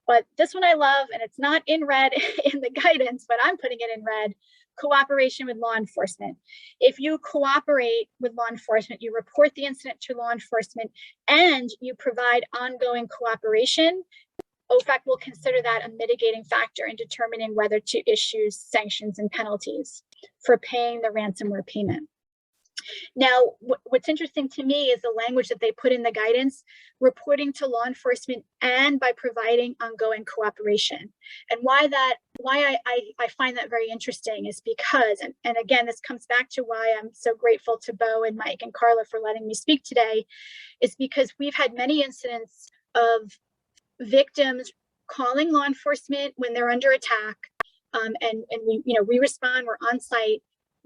But this one I love, and it's not in red in the guidance, but I'm putting it in red. cooperation with law enforcement. If you cooperate with law enforcement, you report the incident to law enforcement, and you provide ongoing cooperation, OFAC will consider that a mitigating factor in determining whether to issue sanctions and penalties for paying the ransomware payment. Now, what's interesting to me is the language that they put in the guidance, reporting to law enforcement and by providing ongoing cooperation. And why I find that very interesting is because, and again, this comes back to why I'm so grateful to Bo and Mike and Carla for letting me speak today, is because we've had many incidents of victims calling law enforcement when they're under attack, and we respond, we're on site.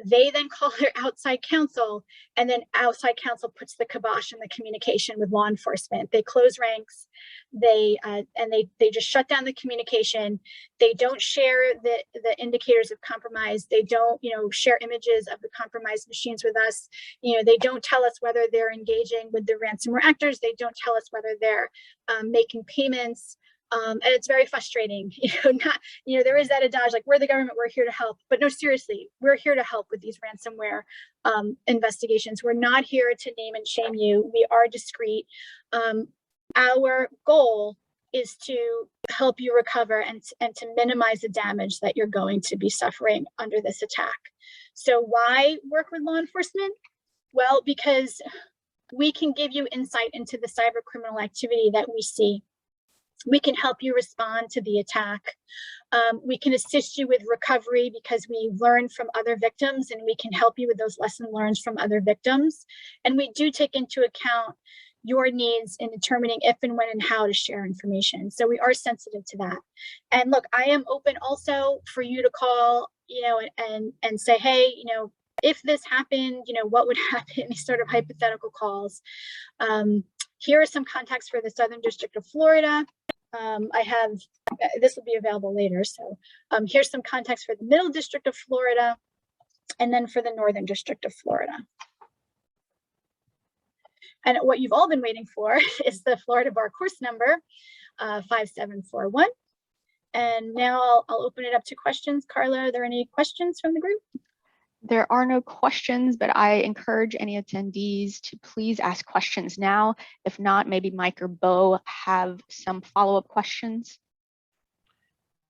They then call their outside counsel, and then outside counsel puts the kibosh in the communication with law enforcement. They close ranks, they just shut down the communication. They don't share the indicators of compromise. They don't share images of the compromised machines with us. They don't tell us whether they're engaging with the ransomware actors. They don't tell us whether they're making payments. And it's very frustrating, there is that adage like, we're the government, we're here to help, but no, seriously, we're here to help with these ransomware investigations. We're not here to name and shame you. We are discreet. Our goal is to help you recover and to minimize the damage that you're going to be suffering under this attack. So why work with law enforcement? Well, because we can give you insight into the cyber criminal activity that we see. We can help you respond to the attack. We can assist you with recovery because we learn from other victims, and we can help you with those lessons learned from other victims. And we do take into account your needs in determining if and when and how to share information. So we are sensitive to that. And look, I am open also for you to call, and say, hey, if this happened, what would happen? These sort of hypothetical calls. Here are some contacts for the Southern District of Florida. This will be available later. So here's some contacts for the Middle District of Florida, and then for the Northern District of Florida. And what you've all been waiting for is the Florida Bar course number, 5741. And now I'll open it up to questions. Carla, are there any questions from the group? There are no questions, but I encourage any attendees to please ask questions now. If not, maybe Mike or Bo have some follow-up questions.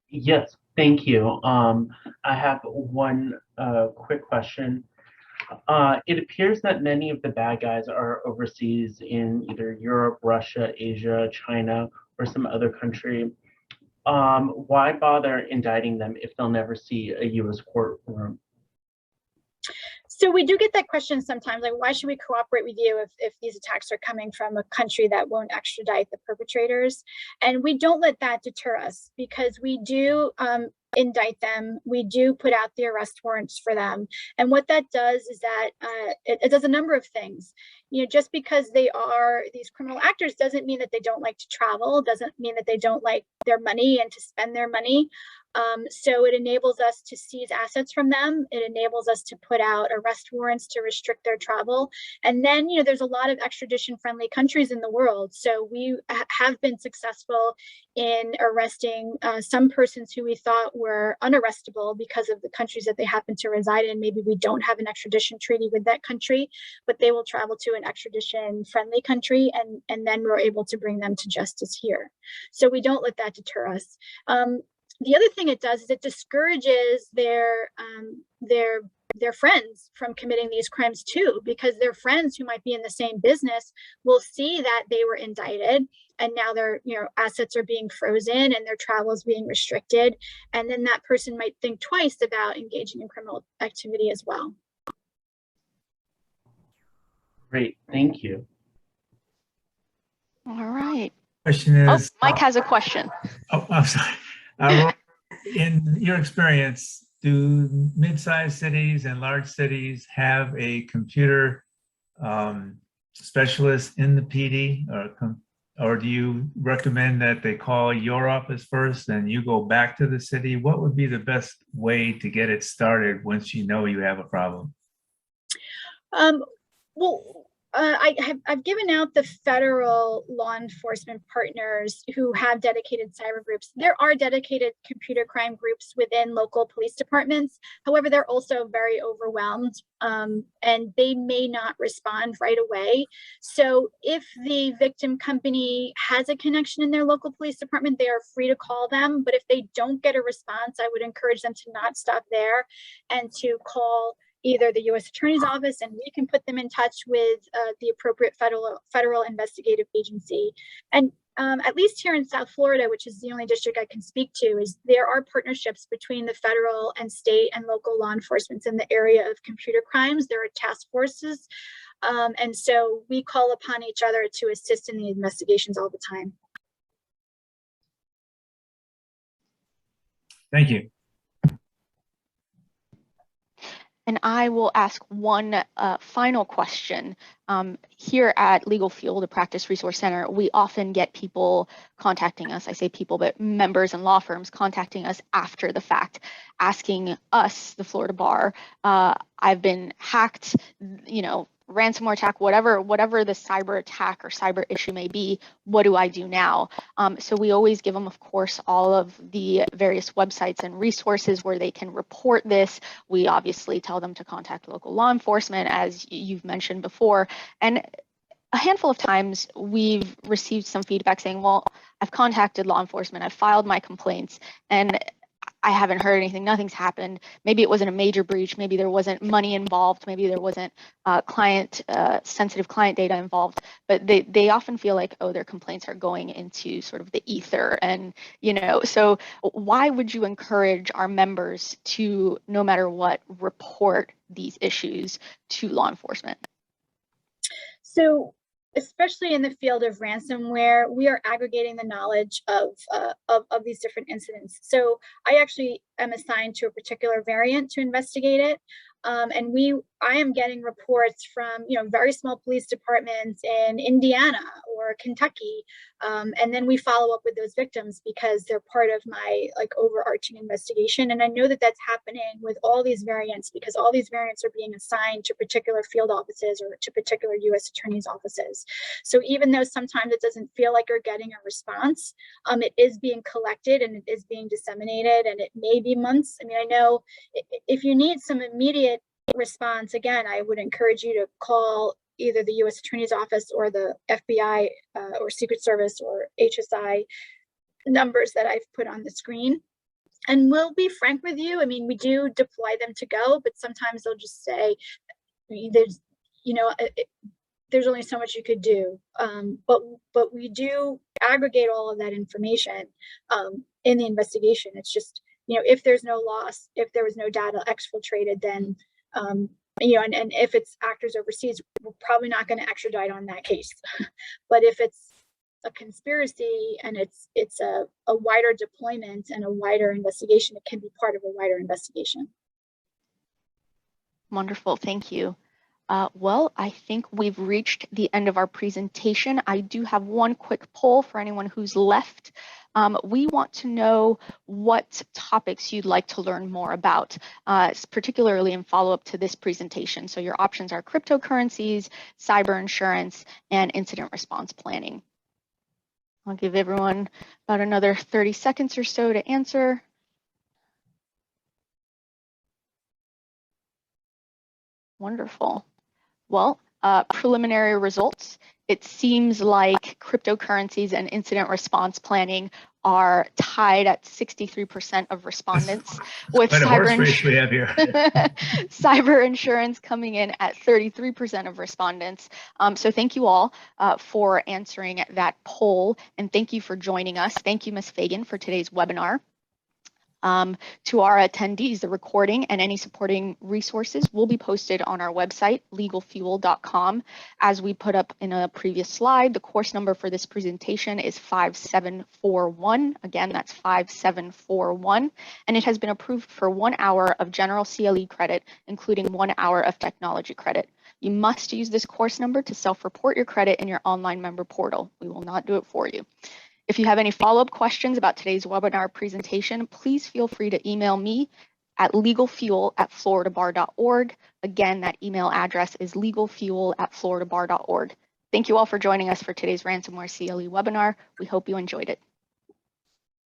Yes, thank you. I have one quick question. It appears that many of the bad guys are overseas in either Europe, Russia, Asia, China, or some other country. Why bother indicting them if they'll never see a U.S. courtroom? So we do get that question sometimes, like, why should we cooperate with you if these attacks are coming from a country that won't extradite the perpetrators? And we don't let that deter us, because we do indict them. We do put out the arrest warrants for them. And what that does is that it does a number of things. Just because they are these criminal actors doesn't mean that they don't like to travel, doesn't mean that they don't like their money and to spend their money. So it enables us to seize assets from them. It enables us to put out arrest warrants to restrict their travel. And then, there's a lot of extradition-friendly countries in the world. So we have been successful in arresting some persons who we thought were unarrestable because of the countries that they happen to reside in. Maybe we don't have an extradition treaty with that country, but they will travel to an extradition-friendly country, and then we're able to bring them to justice here. So we don't let that deter us. The other thing it does is it discourages their friends from committing these crimes too, because their friends who might be in the same business will see that they were indicted, and now their assets are being frozen and their travel is being restricted, and then that person might think twice about engaging in criminal activity as well. Great, thank you. All right. Question is, Mike has a question. Oh, I'm sorry. In your experience, do mid-sized cities and large cities have a computer specialist in the PD, or do you recommend that they call your office first and you go back to the city? What would be the best way to get it started once you know you have a problem? Well, I've given out the federal law enforcement partners who have dedicated cyber groups. There are dedicated computer crime groups within local police departments. However, they're also very overwhelmed, and they may not respond right away. So if the victim company has a connection in their local police department, they are free to call them. But if they don't get a response, I would encourage them to not stop there and to call either the U.S. Attorney's Office, and we can put them in touch with the appropriate federal investigative agency. And at least here in South Florida, which is the only district I can speak to, is there are partnerships between the federal and state and local law enforcement in the area of computer crimes. There are task forces. And so we call upon each other to assist in the investigations all the time. Thank you. And I will ask one final question. Here at Legal Fuel, the Practice Resource Center, we often get people contacting us. I say people, but members and law firms contacting us after the fact, asking us, the Florida Bar, I've been hacked, you know, ransomware attack, whatever the cyber attack or cyber issue may be, what do I do now? So we always give them, of course, all of the various websites and resources where they can report this. We obviously tell them to contact local law enforcement, as you've mentioned before. And a handful of times we've received some feedback saying, well, I've contacted law enforcement, I've filed my complaints, and I haven't heard anything, nothing's happened. Maybe it wasn't a major breach, maybe there wasn't money involved, maybe there wasn't sensitive client data involved, but they often feel like, oh, their complaints are going into sort of the ether. And, you know, so why would you encourage our members to, no matter what, report these issues to law enforcement? So, especially in the field of ransomware, we are aggregating the knowledge of these different incidents. So I actually am assigned to a particular variant to investigate it. And I am getting reports from, you know, very small police departments in Indiana or Kentucky. And then we follow up with those victims because they're part of my like overarching investigation. And I know that that's happening with all these variants because all these variants are being assigned to particular field offices or to particular U.S. attorneys' offices. So even though sometimes it doesn't feel like you're getting a response, it is being collected and it is being disseminated, and it may be months. I mean, I know if you need some immediate response, again, I would encourage you to call either the U.S. Attorney's Office or the FBI or Secret Service or HSI numbers that I've put on the screen. And we'll be frank with you. I mean, we do deploy them to go, but sometimes they'll just say, there's, you know, there's only so much you could do. But we do aggregate all of that information in the investigation. It's just, you know, if there's no loss, if there was no data exfiltrated, then, you know, and if it's actors overseas, we're probably not going to extradite on that case. But if it's a conspiracy and it's a wider deployment and a wider investigation, it can be part of a wider investigation. Wonderful, thank you. Well, I think we've reached the end of our presentation. I do have one quick poll for anyone who's left. We want to know what topics you'd like to learn more about, particularly in follow-up to this presentation. So your options are cryptocurrencies, cyber insurance, and incident response planning. I'll give everyone about another 30 seconds or so to answer. Wonderful. Well, preliminary results. It seems like cryptocurrencies and incident response planning are tied at 63% of respondents, with cyber insurance coming in at 33% of respondents. So thank you all for answering that poll, and thank you for joining us. Thank you, Ms. Fagan, for today's webinar. To our attendees, the recording and any supporting resources will be posted on our website, legalfuel.com. As we put up in a previous slide, the course number for this presentation is 5741. Again, that's 5741. And it has been approved for 1 hour of General CLE credit, including 1 hour of technology credit. You must use this course number to self-report your credit in your online member portal. We will not do it for you. If you have any follow-up questions about today's webinar presentation, please feel free to email me at legalfuel@floridabar.org. Again, that email address is legalfuel@floridabar.org. Thank you all for joining us for today's Ransomware CLE webinar. We hope you enjoyed it.